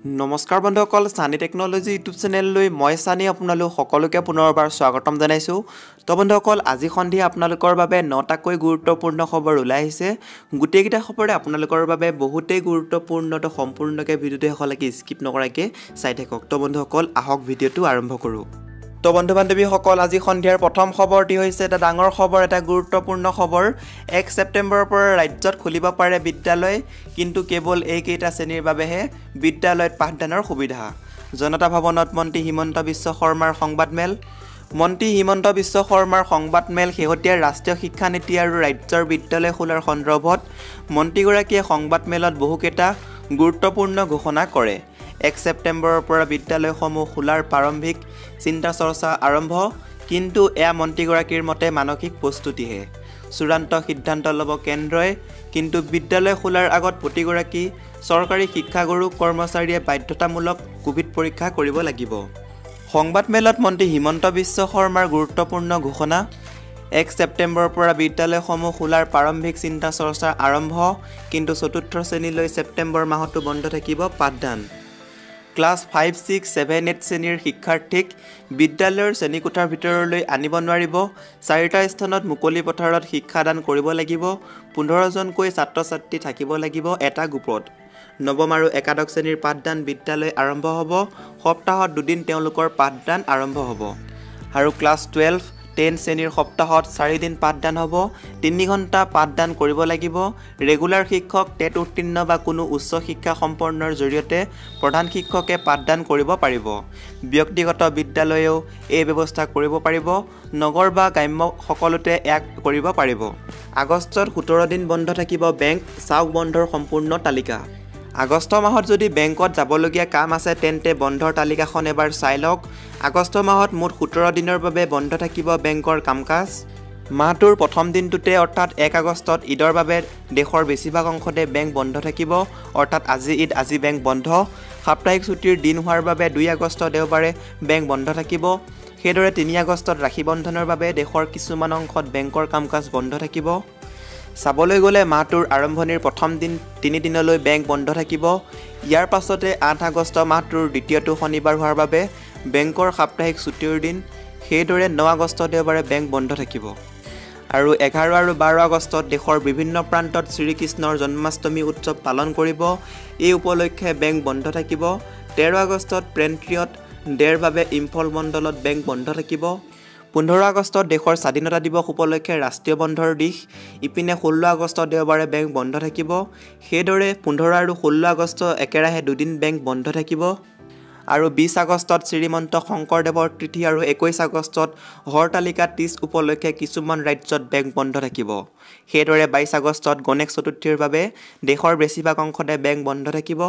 নমস্কাৰ বন্ধুসকল সানি টেকনলজি ইউটিউব চেনেললৈ মই সানি আপোনালোক সকলোকে পুনৰবাৰ স্বাগতম জনাইছো। তো বন্ধুসকল আজি সন্ধিয়া আপোনালোকৰ বাবে 9টাকৈ গুৰুত্বপূৰ্ণ খবৰ ওলাই আহিছে। গুটেইকেইটা খবৰে আপোনালোকৰ বাবে বহুতেই গুৰুত্বপূৰ্ণ তো সম্পূৰ্ণকৈ ভিডিওটো শেষলৈকে স্কিপ নকৰাকৈ চাই থাকক। তো বন্ধুসকল আহক ভিডিওটো আৰম্ভ কৰোঁ। তো বন্ধু বান্ধৱীসকল আজি সন্ধিয়াৰ প্ৰথম খবৰটি হৈছে এটা ডাঙৰ খবৰ, এটা গুৰুত্বপূৰ্ণ খবৰ। 1 ছেপ্টেম্বৰৰ পৰা ৰাজ্যত খুলিব পাৰে বিদ্যালয়, কিন্তু কেৱল এইকেইটা শ্ৰেণীৰ বাবেহে বিদ্যালয়ত পাঠদানৰ সুবিধা। জনতা ভৱনত মন্ত্ৰী হিমন্ত বিশ্ব শৰ্মাৰ সংবাদমেল। মন্ত্ৰী হিমন্ত বিশ্ব শৰ্মাৰ সংবাদমেল শেহতীয়া ৰাষ্ট্ৰীয় শিক্ষানীতি আৰু ৰাজ্যৰ বিদ্যালয় খোলাৰ সন্দৰ্ভত মন্ত্ৰীগৰাকীয়ে সংবাদমেলত বহুকেইটা গুৰুত্বপূৰ্ণ ঘোষণা কৰে। 1 ছেপ্টেম্বৰৰ পৰা বিদ্যালয়সমূহ খোলাৰ প্ৰাৰম্ভিক চিন্তা চৰ্চা আৰম্ভ, কিন্তু এয়া মন্ত্ৰীগৰাকীৰ মতে মানসিক প্ৰস্তুতিহে। চূড়ান্ত সিদ্ধান্ত ল'ব কেন্দ্ৰই, কিন্তু বিদ্যালয় খোলাৰ আগত প্ৰতিগৰাকী চৰকাৰী শিক্ষাগুৰু কৰ্মচাৰীয়ে বাধ্যতামূলক কোভিড পৰীক্ষা কৰিব লাগিব। সংবাদমেলত মন্ত্ৰী হিমন্ত বিশ্ব শৰ্মাৰ গুৰুত্বপূৰ্ণ ঘোষণা। 1 ছেপ্টেম্বৰৰ পৰা বিদ্যালয়সমূহ খোলাৰ প্ৰাৰম্ভিক চিন্তা চৰ্চা আৰম্ভ, কিন্তু 4ৰ্থ শ্ৰেণীলৈ ছেপ্টেম্বৰ মাহতো বন্ধ থাকিব পাঠদান। ক্লাছ 5, 6, 7, 8 শ্ৰেণীৰ শিক্ষাৰ্থীক বিদ্যালয়ৰ শ্ৰেণীকোঠাৰ ভিতৰলৈ আনিব নোৱাৰিব। 4টা স্থানত মুকলি পথাৰত শিক্ষাদান কৰিব লাগিব। 15জনকৈ ছাত্ৰ ছাত্ৰী থাকিব লাগিব এটা গ্ৰুপত। নৱম আৰু একাদশ শ্ৰেণীৰ পাঠদান বিদ্যালয় আৰম্ভ হ'ব। সপ্তাহত 2 দিন তেওঁলোকৰ পাঠদান আৰম্ভ হ'ব। আৰু ক্লাছ 12, 10 শ্ৰেণীৰ সপ্তাহত 4 দিন পাঠদান হ'ব। 3 ঘণ্টা পাঠদান কৰিব লাগিব। ৰেগুলাৰ শিক্ষক, টেট উত্তীৰ্ণ বা কোনো উচ্চ শিক্ষা সম্পন্নৰ জৰিয়তে প্ৰধান শিক্ষকে পাঠদান কৰিব পাৰিব। ব্যক্তিগত বিদ্যালয়েও এই ব্যৱস্থা কৰিব পাৰিব। নগৰ বা গ্ৰাম্য সকলোতে ইয়াক কৰিব পাৰিব। আগষ্টত 17 দিন বন্ধ থাকিব বেংক, চাওক বন্ধৰ সম্পূৰ্ণ তালিকা। আগষ্ট মাহত যদি বেংকত যাবলগীয়া কাম আছে তেন্তে বন্ধৰ তালিকাখন এবাৰ চাই লওক। আগষ্ট মাহত মুঠ 17 দিনৰ বাবে বন্ধ থাকিব বেংকৰ কাম-কাজ। মাহটোৰ প্ৰথম দিনটোতে অৰ্থাৎ 1 আগষ্টত ঈদৰ বাবে দেশৰ বেছিভাগ অংশতে বেংক বন্ধ থাকিব, অৰ্থাৎ আজি ঈদ আজি বেংক বন্ধ। সাপ্তাহিক ছুটিৰ দিন হোৱাৰ বাবে 2 আগষ্ট দেওবাৰে বেংক বন্ধ থাকিব। সেইদৰে 3 আগষ্টত ৰাখী বন্ধনৰ বাবে দেশৰ কিছুমান অংশত বেংকৰ কাম-কাজ বন্ধ থাকিব। চাবলৈ গ'লে মাহটোৰ আৰম্ভণিৰ প্ৰথম দিন 3 দিনলৈ বেংক বন্ধ থাকিব। ইয়াৰ পাছতে 8 আগষ্ট মাহটোৰ দ্বিতীয়টো শনিবাৰ হোৱাৰ বাবে বেংকৰ সাপ্তাহিক ছুটিৰ দিন। সেইদৰে 9 আগষ্ট দেওবাৰে বেংক বন্ধ থাকিব। আৰু 11 আৰু 12 আগষ্টত দেশৰ বিভিন্ন প্ৰান্তত শ্ৰীকৃষ্ণৰ জন্মাষ্টমী উৎসৱ পালন কৰিব। এই উপলক্ষে বেংক বন্ধ থাকিব। 13 আগষ্টত প্ৰেণ্ট্ৰিয়ট ডেৰ বাবে ইম্ফল মণ্ডলত বেংক বন্ধ থাকিব। 15 আগষ্টত দেশৰ স্বাধীনতা দিৱস উপলক্ষে ৰাষ্ট্ৰীয় বন্ধৰ দিশ। ইপিনে 16 আগষ্ট দেওবাৰে বেংক বন্ধ থাকিব। সেইদৰে 15 আৰু 16 আগষ্ট একেৰাহে 2 দিন বেংক বন্ধ থাকিব। আৰু 20 আগষ্টত শ্ৰীমন্ত শংকৰদেৱৰ তিথি আৰু 21 আগষ্টত হৰতালিকা তীজ উপলক্ষে কিছুমান ৰাজ্যত বেংক বন্ধ থাকিব। সেইদৰে 22 আগষ্টত গণেশ চতুৰ্থীৰ বাবে দেশৰ বেছিভাগ অংশতে বেংক বন্ধ থাকিব।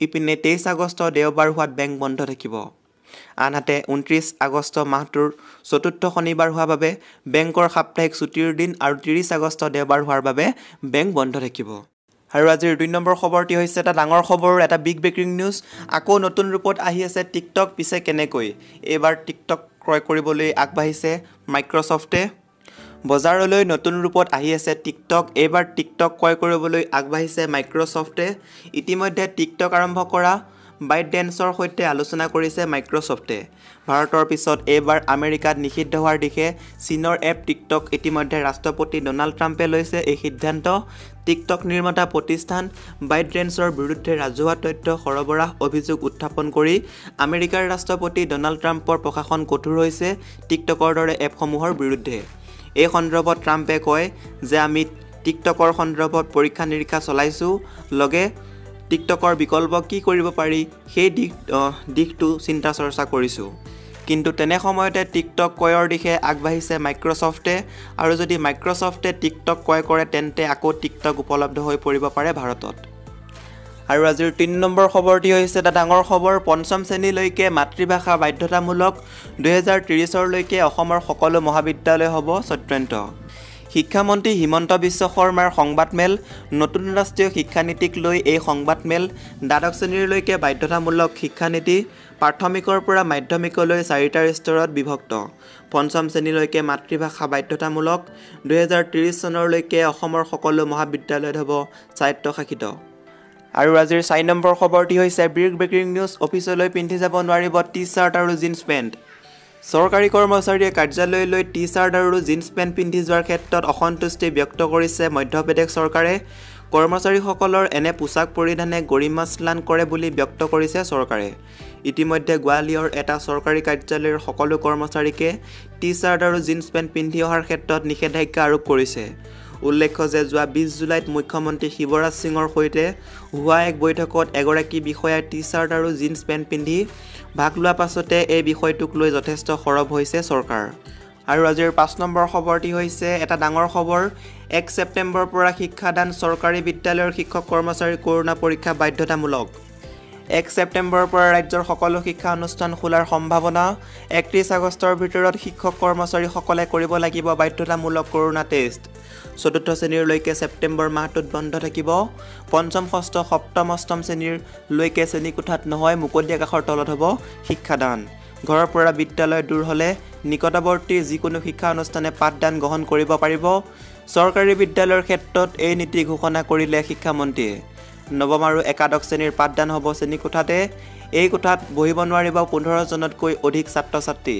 ইপিনে 23 আগষ্ট দেওবাৰ হোৱাত বেংক বন্ধ থাকিব। আনহাতে 29 আগষ্ট মাহটোৰ 4ৰ্থ শনিবাৰ হোৱাৰ বাবে বেংকৰ সাপ্তাহিক ছুটিৰ দিন আৰু 30 আগষ্ট দেওবাৰ হোৱাৰ বাবে বেংক বন্ধ থাকিব। আৰু আজিৰ 2 নম্বৰ খবৰটি হৈছে এটা ডাঙৰ খবৰ, এটা বিগ ব্ৰেকিং নিউজ। আকৌ নতুন ৰূপত আহি আছে টিকটক। পিছে কেনেকৈ এইবাৰ টিকটক ক্ৰয় কৰিবলৈ আগবাঢ়িছে মাইক্ৰ'ছফ্টে। বজাৰলৈ নতুন ৰূপত আহি আছে টিকটক। এইবাৰ টিকটক ক্ৰয় কৰিবলৈ আগবাঢ়িছে মাইক্ৰ'ছফ্টে। ইতিমধ্যে টিকটক আৰম্ভ কৰা বাইটডেন্সৰ সৈতে আলোচনা কৰিছে মাইক্ৰ'ছফ্টে। ভাৰতৰ পিছত এইবাৰ আমেৰিকাত নিষিদ্ধ হোৱাৰ দিশে চীনৰ এপ টিকটক। ইতিমধ্যে ৰাষ্ট্ৰপতি ডনাল্ড ট্ৰাম্পে লৈছে এই সিদ্ধান্ত। টিকটক নিৰ্মাতা প্ৰতিষ্ঠান বাইটডেন্সৰ বিৰুদ্ধে ৰাজহুৱা তথ্য সৰবৰাহ অভিযোগ উত্থাপন কৰি আমেৰিকাৰ ৰাষ্ট্ৰপতি ডনাল্ড ট্ৰাম্পৰ প্ৰশাসন কঠোৰ হৈছে টিকটকৰ দৰে এপসমূহৰ বিৰুদ্ধে। এই সন্দৰ্ভত ট্ৰাম্পে কয় যে আমি টিকটকৰ সন্দৰ্ভত পৰীক্ষা নিৰীক্ষা চলাইছোঁ, লগে টিকটকৰ বিকল্প কি কৰিব পাৰি সেই দিশটো চিন্তা চৰ্চা কৰিছোঁ। কিন্তু তেনে সময়তে টিকটক ক্ৰয়ৰ দিশে আগবাঢ়িছে মাইক্ৰ'ছফ্টে। আৰু যদি মাইক্ৰ'ছফ্টে টিকটক ক্ৰয় কৰে তেন্তে আকৌ টিকটক উপলব্ধ হৈ পৰিব পাৰে ভাৰতত। আৰু আজিৰ 3 নম্বৰ খবৰটি হৈছে এটা ডাঙৰ খবৰ। 5ম শ্ৰেণীলৈকে মাতৃভাষা বাধ্যতামূলক। 2030লৈকে অসমৰ সকলো মহাবিদ্যালয় হ'ব স্বতন্ত্ৰ। শিক্ষামন্ত্ৰী হিমন্ত বিশ্ব শৰ্মাৰ সংবাদমেল। নতুন ৰাষ্ট্ৰীয় শিক্ষানীতিক লৈ এই সংবাদমেল। দ্বাদশ শ্ৰেণীলৈকে বাধ্যতামূলক শিক্ষানীতি। প্ৰাথমিকৰ পৰা মাধ্যমিকলৈ 4টা স্তৰত বিভক্ত। 5ম শ্ৰেণীলৈকে মাতৃভাষা বাধ্যতামূলক। 2030 চনলৈকে অসমৰ সকলো মহাবিদ্যালয়ত হ'ব স্বায়ত্তশাসিত। আৰু আজিৰ 4 নম্বৰ খবৰটি হৈছে বিগ ব্ৰেকিং নিউজ অফিচলৈ পিন্ধি যাব নোৱাৰিব টি-চাৰ্ট আৰু জিন্স পেণ্ট চৰকাৰী কৰ্মচাৰীয়ে কাৰ্যালয়লৈ টি-চাৰ্ট আৰু জিন্স পেণ্ট পিন্ধি যোৱাৰ ক্ষেত্ৰত অসন্তুষ্টি ব্যক্ত কৰিছে মধ্যপ্ৰদেশ চৰকাৰে কৰ্মচাৰীসকলৰ এনে পোছাক পৰিধানে গৰিমা স্লান কৰে বুলি ব্যক্ত কৰিছে চৰকাৰে ইতিমধ্যে গোৱালিয়ৰ এটা চৰকাৰী কাৰ্যালয়ৰ সকলো কৰ্মচাৰীকে টি-চাৰ্ট আৰু জিন্স পেণ্ট পিন্ধি অহাৰ ক্ষেত্ৰত নিষেধাজ্ঞা আৰোপ কৰিছে উল্লেখ্য যে যোৱা 20 জুলাইত মুখ্যমন্ত্ৰী শিৱৰাজ সিঙৰ সৈতে হোৱা এক বৈঠকত এগৰাকী বিষয়াই টি-চাৰ্ট আৰু জিন্স পেণ্ট পিন্ধি ভাগ লোৱা পাছতে এই বিষয়টোক লৈ যথেষ্ট সৰব হৈছে চৰকাৰ আৰু আজিৰ 5 নম্বৰ খবৰটি হৈছে এটা ডাঙৰ খবৰ 1 ছেপ্টেম্বৰৰ পৰা শিক্ষাদান চৰকাৰী বিদ্যালয়ৰ শিক্ষক কৰ্মচাৰীৰ কৰোনা পৰীক্ষা বাধ্যতামূলক 1 ছেপ্টেম্বৰৰ পৰা ৰাজ্যৰ সকলো শিক্ষা অনুষ্ঠান খোলাৰ সম্ভাৱনা 31 আগষ্টৰ ভিতৰত শিক্ষক কৰ্মচাৰীসকলে কৰিব লাগিব বাধ্যতামূলক কৰোনা টেষ্ট চতুৰ্থ শ্ৰেণীৰলৈকে ছেপ্টেম্বৰ মাহটোত বন্ধ থাকিব পঞ্চম ষষ্ঠ সপ্তম অষ্টম শ্ৰেণীৰলৈকে শ্ৰেণীকোঠাত নহয় মুকলি আকাশৰ তলত হ'ব শিক্ষাদান ঘৰৰ পৰা বিদ্যালয় দূৰ হ'লে নিকটৱৰ্তী যিকোনো শিক্ষা অনুষ্ঠানে পাঠদান গ্ৰহণ কৰিব পাৰিব চৰকাৰী বিদ্যালয়ৰ ক্ষেত্ৰত এই নীতি ঘোষণা কৰিলে শিক্ষামন্ত্ৰীয়ে নৱম আৰু একাদশ শ্ৰেণীৰ পাঠদান হ'ব শ্ৰেণীকোঠাতে এই কোঠাত বহিব নোৱাৰিব 15 জনতকৈ অধিক ছাত্ৰ-ছাত্ৰী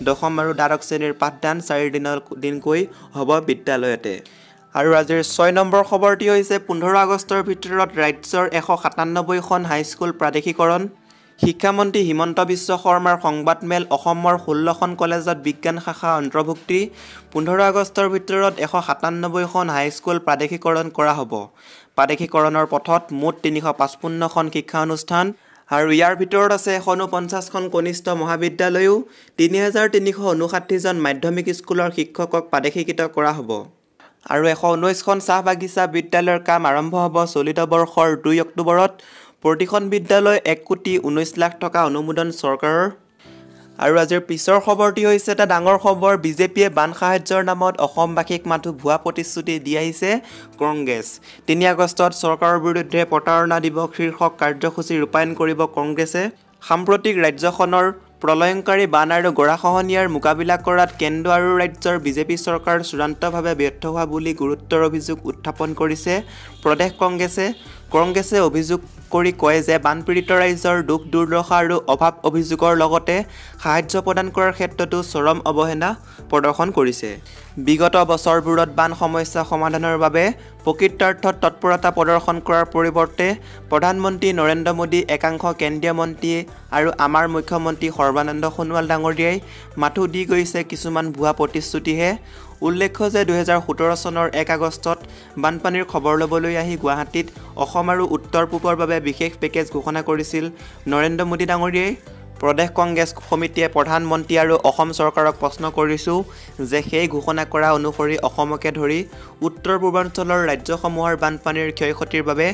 দশম আৰু দ্বাদশ শ্ৰেণীৰ পাঠদান 4 দিনকৈ হ'ব বিদ্যালয়তে আৰু আজিৰ 6 নম্বৰ খবৰটি হৈছে 15 আগষ্টৰ ভিতৰত ৰাজ্যৰ 197খন হাইস্কুল প্ৰাদেশিকৰণ শিক্ষামন্ত্ৰী হিমন্ত বিশ্ব শৰ্মাৰ সংবাদমেল অসমৰ 16খন কলেজত বিজ্ঞান শাখা অন্তৰ্ভুক্তি 15 আগষ্টৰ ভিতৰত 197খন হাইস্কুল প্ৰাদেশিকৰণ কৰা হ'ব প্ৰাদেশিকৰণৰ পথত মুঠ 355খন শিক্ষা অনুষ্ঠান আৰু ইয়াৰ ভিতৰত আছে 150খন কনিষ্ঠ মহাবিদ্যালয়ও 3359 জন মাধ্যমিক স্কুলৰ শিক্ষকক প্ৰাদেশিকিত কৰা হ'ব আৰু 119খন চাহ বাগিচা বিদ্যালয়ৰ কাম আৰম্ভ হ'ব চলিত বৰ্ষৰ 2 অক্টোবৰত প্ৰতিখন বিদ্যালয় 1,19 লাখ টকা অনুমোদন চৰকাৰৰ আৰু আজিৰ পিছৰ খবৰটি হৈছে এটা ডাঙৰ খবৰ বিজেপিয়ে বান সাহায্যৰ নামত অসমবাসীক মাথো ভুৱা প্ৰতিশ্ৰুতি দি আহিছে কংগ্ৰেছ 3 আগষ্টত চৰকাৰৰ বিৰুদ্ধে প্ৰতাৰণা দিৱস শীৰ্ষক কাৰ্যসূচী ৰূপায়ণ কৰিব কংগ্ৰেছে সাম্প্ৰতিক ৰাজ্যখনৰ প্ৰলয়ংকাৰী বান আৰু গৰাখহনীয়াৰ মোকাবিলা কৰাত কেন্দ্ৰ আৰু ৰাজ্যৰ বিজেপি চৰকাৰ চূড়ান্তভাৱে ব্যৰ্থ হোৱা বুলি গুৰুত্বৰ অভিযোগ উত্থাপন কৰিছে প্ৰদেশ কংগ্ৰেছে অভিযোগ কৰি কয় যে বানপীড়িত ৰাজ্যৰ দুখ দুৰ্দশা আৰু অভাৱ অভিযোগৰ লগতে সাহায্য প্ৰদান কৰাৰ ক্ষেত্ৰতো চৰম অৱহেলা প্ৰদৰ্শন কৰিছে বিগত বছৰবোৰত বান সমস্যা সমাধানৰ বাবে প্ৰকৃতাৰ্থত তৎপৰতা প্ৰদৰ্শন কৰাৰ পৰিৱৰ্তে প্ৰধানমন্ত্ৰী নৰেন্দ্ৰ মোদী একাংশ কেন্দ্ৰীয় মন্ত্ৰী আৰু আমাৰ মুখ্যমন্ত্ৰী সৰ্বানন্দ সোণোৱাল ডাঙৰীয়াই মাথো দি গৈছে কিছুমান ভুৱা প্ৰতিশ্ৰুতিহে উল্লেখ্য যে 2017 চনৰ 1 আগষ্টত বানপানীৰ খবৰ ল'বলৈ আহি গুৱাহাটীত অসম আৰু উত্তৰ পূবৰ বাবে বিশেষ পেকেজ ঘোষণা কৰিছিল নৰেন্দ্ৰ মোদী ডাঙৰীয়াই প্ৰদেশ কংগ্ৰেছ সমিতিয়ে প্ৰধানমন্ত্ৰী আৰু অসম চৰকাৰক প্ৰশ্ন কৰিছোঁ যে সেই ঘোষণা কৰা অনুসৰি অসমকে ধৰি উত্তৰ পূৰ্বাঞ্চলৰ ৰাজ্যসমূহৰ বানপানীৰ ক্ষয়ক্ষতিৰ বাবে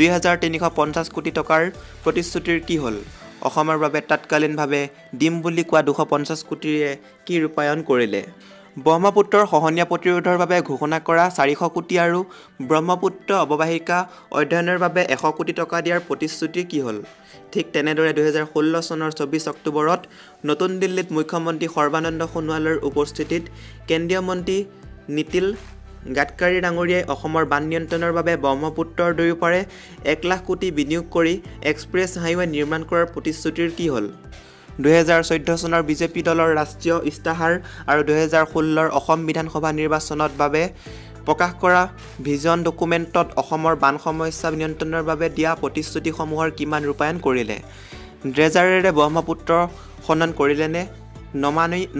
2350 কোটি টকাৰ প্ৰতিশ্ৰুতিৰ কি হ'ল অসমৰ বাবে তৎকালীনভাৱে দিম বুলি কোৱা 250 কোটিৰে কি ৰূপায়ণ কৰিলে ব্ৰহ্মপুত্ৰৰ খহনীয়া প্ৰতিৰোধৰ বাবে ঘোষণা কৰা 400 কোটি আৰু ব্ৰহ্মপুত্ৰ অৱবাহিকা অধ্যয়নৰ বাবে 100 কোটি টকা দিয়াৰ প্ৰতিশ্ৰুতি কি হ'ল ঠিক তেনেদৰে 2016 চনৰ 24 অক্টোবৰত নতুন দিল্লীত মুখ্যমন্ত্ৰী সৰ্বানন্দ সোণোৱালৰ উপস্থিতিত কেন্দ্ৰীয় মন্ত্ৰী নীতিল গাডকাৰী ডাঙৰীয়াই অসমৰ বান নিয়ন্ত্ৰণৰ বাবে ব্ৰহ্মপুত্ৰৰ দুয়োপাৰে 1 লাখ কোটি বিনিয়োগ কৰি এক্সপ্ৰেছ হাইৱে নিৰ্মাণ কৰাৰ প্ৰতিশ্ৰুতিৰ কি হ'ল 2014 চনৰ বিজেপি দলৰ ৰাষ্ট্ৰীয় ইস্তাহাৰ আৰু 2016ৰ অসম বিধানসভা নিৰ্বাচনত বাবে প্ৰকাশ কৰা ভিজন ডকুমেণ্টত অসমৰ বান সমস্যা নিয়ন্ত্ৰণৰ বাবে দিয়া প্ৰতিশ্ৰুতিসমূহৰ কিমান ৰূপায়ণ কৰিলে ড্ৰেজাৰেৰে ব্ৰহ্মপুত্ৰ খনন কৰিলেনে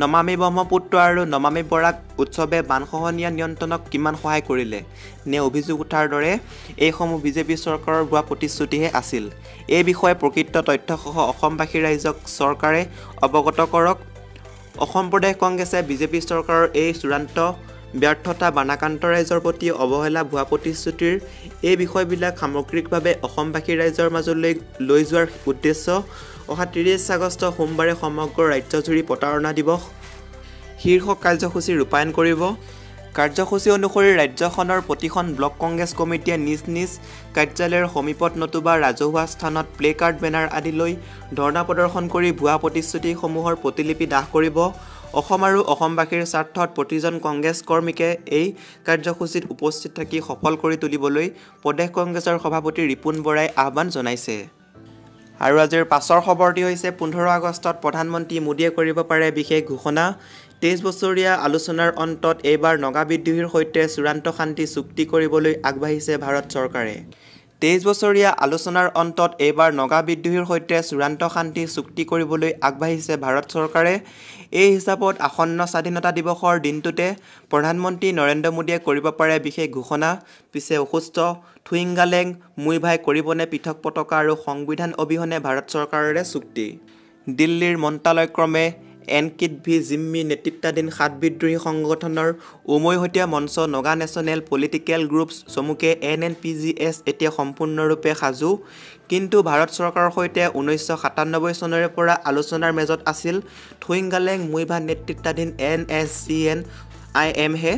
নমামি ব্ৰহ্মপুত্ৰ আৰু নমামি বৰাক উৎসৱে বানখহনীয়া নিয়ন্ত্ৰণক কিমান সহায় কৰিলে নে অভিযোগ উঠাৰ দৰে এইসমূহ বিজেপি চৰকাৰৰ ভুৱা প্ৰতিশ্ৰুতিহে আছিল এই বিষয়ে প্ৰকৃত তথ্যসহ অসমবাসী ৰাইজক চৰকাৰে অৱগত কৰক অসম প্ৰদেশ কংগ্ৰেছে বিজেপি চৰকাৰৰ এই চূড়ান্ত ব্যৰ্থতা বানাকান্ত ৰাইজৰ প্ৰতি অৱহেলা ভুৱা প্ৰতিশ্ৰুতিৰ এই বিষয়বিলাক সামগ্ৰিকভাৱে অসমবাসী ৰাইজৰ মাজলৈ লৈ যোৱাৰ উদ্দেশ্য অহা 30 আগষ্ট সোমবাৰে সমগ্ৰ ৰাজ্যজুৰি প্ৰতাৰণা দিৱস শীৰ্ষক কাৰ্যসূচী ৰূপায়ণ কৰিব কাৰ্যসূচী অনুসৰি ৰাজ্যখনৰ প্ৰতিখন ব্লক কংগ্ৰেছ কমিটিয়ে নিজ নিজ কাৰ্যালয়ৰ সমীপত নতুবা ৰাজহুৱা স্থানত প্লে কাৰ্ড বেনাৰ আদি লৈ ধৰ্ণা প্ৰদৰ্শন কৰি ভুৱা প্ৰতিশ্ৰুতিসমূহৰ প্ৰতিলিপি দাহ কৰিব অসম আৰু অসমবাসীৰ স্বাৰ্থত প্ৰতিজন কংগ্ৰেছ কৰ্মীকে এই কাৰ্যসূচীত উপস্থিত থাকি সফল কৰি তুলিবলৈ প্ৰদেশ কংগ্ৰেছৰ সভাপতি ৰিপুণ বৰাই আহ্বান জনাইছে। আৰু আজিৰ পাছৰ খবৰটি হৈছে 15 আগষ্টত প্ৰধানমন্ত্ৰী মোদীয়ে কৰিব পাৰে বিশেষ ঘোষণা। 23 বছৰীয়া আলোচনাৰ অন্তত এইবাৰ নগা বিদ্ৰোহীৰ সৈতে চূড়ান্ত শান্তি চুক্তি কৰিবলৈ আগবাঢ়িছে ভাৰত চৰকাৰে। 23 বছৰীয়া আলোচনাৰ অন্তত এইবাৰ নগা বিদ্ৰোহীৰ সৈতে চূড়ান্ত শান্তি চুক্তি কৰিবলৈ আগবাঢ়িছে ভাৰত চৰকাৰে। এই হিচাপত আসন্ন স্বাধীনতা দিৱসৰ দিনটোতে প্ৰধানমন্ত্ৰী নৰেন্দ্ৰ মোদীয়ে কৰিব পাৰে বিশেষ ঘোষণা। পিছে অসুস্থ থুইংগালেং মুইভাই কৰিবনে পৃথক পতাকা আৰু সংবিধান অবিহনে ভাৰত চৰকাৰেৰে চুক্তি। দিল্লীৰ মন্ত্ৰালয়ক্ৰমে এনকিট ভি জিম্মি নেতৃত্বাধীন 7 বিদ্ৰোহী সংগঠনৰ উমৈহতীয়া মঞ্চ নগা নেশ্যনেল পলিটিকেল গ্ৰুপছ চমুকে NNPGS এতিয়া সম্পূৰ্ণৰূপে সাজু। কিন্তু ভাৰত চৰকাৰৰ সৈতে 1997 চনৰে পৰা আলোচনাৰ মেজত আছিল থুইংগালেং মুইভা নেতৃত্বাধীন NSCN-IM-হে।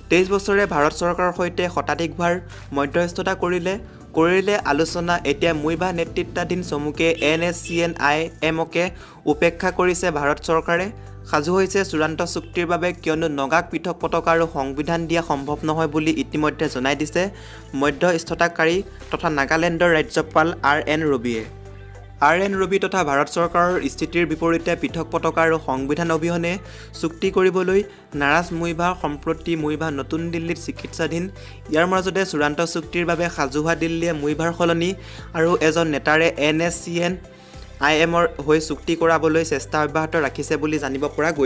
23 বছৰে ভাৰত চৰকাৰৰ সৈতে শতাধিকবাৰ মধ্যস্থতা কৰিলে আলোচনা। এতিয়া মুইভা নেতৃত্বাধীন চমুকে NSCN-IM-কে উপেক্ষা কৰিছে ভাৰত চৰকাৰে। সাজু হৈছে চূড়ান্ত চুক্তিৰ বাবে, কিয়নো নগাক পৃথক পতাকা আৰু সংবিধান দিয়া সম্ভৱ নহয় বুলি ইতিমধ্যে জনাই দিছে মধ্যস্থতাকাৰী তথা নাগালেণ্ডৰ ৰাজ্যপাল RN ৰবিয়ে। RN ৰবি তথা ভাৰত চৰকাৰৰ স্থিতিৰ বিপৰীতে পৃথক পতাকা আৰু সংবিধান অবিহনে চুক্তি কৰিবলৈ নাৰাজ মুইভা। সম্প্ৰতি মুইভা নতুন দিল্লীত চিকিৎসাধীন। ইয়াৰ মাজতে চূড়ান্ত চুক্তিৰ বাবে সাজু হোৱা দিল্লীয়ে মুইভাৰ সলনি আৰু এজন নেতাৰে NSCN-IM-ৰ হৈ চুক্তি কৰাবলৈ চেষ্টা অব্যাহত ৰাখিছে বুলি জানিব পৰা গৈছে।